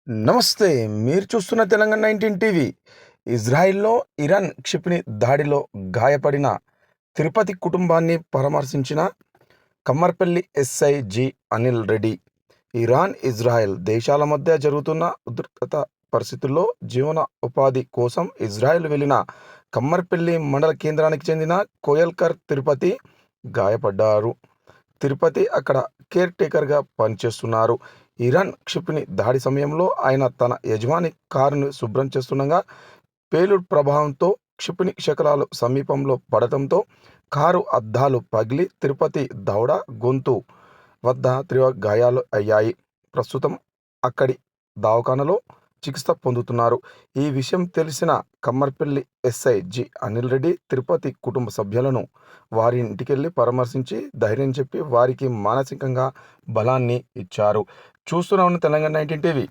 నమస్తే. మీరు చూస్తున్న తెలంగాణ 19 టీవీ. ఇజ్రాయెల్‌లో ఇరాన్ క్షిపణి దాడిలో గాయపడిన తిరుపతి కుటుంబాన్ని పరామర్శించిన Kammarpalli SI G. Anil Reddy. Iran, Israel దేశాల మధ్య జరుగుతున్న ఉద్రిక్తత పరిస్థితుల్లో జీవన ఉపాధి కోసం ఇజ్రాయెల్ వెళ్లిన కమ్మర్పల్లి మండల కేంద్రానికి చెందిన కోయల్కర్ తిరుపతి గాయపడ్డారు. తిరుపతి అక్కడ కేర్ టేకర్గా పనిచేస్తున్నారు. ఇరాన్ క్షిపణి దాడి సమయంలో ఆయన తన యజమాని కారును శుభ్రం చేస్తుండగా పేలుడు ప్రభావంతో క్షిపణి శకలాలు సమీపంలో పడటంతో కారు అద్దాలు పగిలి తిరుపతి దవడ, గొంతు వద్ద తీవ్ర గాయాలు అయ్యాయి. ప్రస్తుతం అక్కడి దవాఖానలో చికిత్స పొందుతున్నారు. ఈ విషయం తెలిసిన కమ్మర్పల్లి ఎస్ఐ జి. అనిల్ రెడ్డి తిరుపతి కుటుంబ సభ్యులను వారి ఇంటికెళ్ళి పరామర్శించి ధైర్యం చెప్పి వారికి మానసికంగా బలాన్ని ఇచ్చారు. చూస్తూనే ఉన్న తెలంగాణ 19 టీవీ.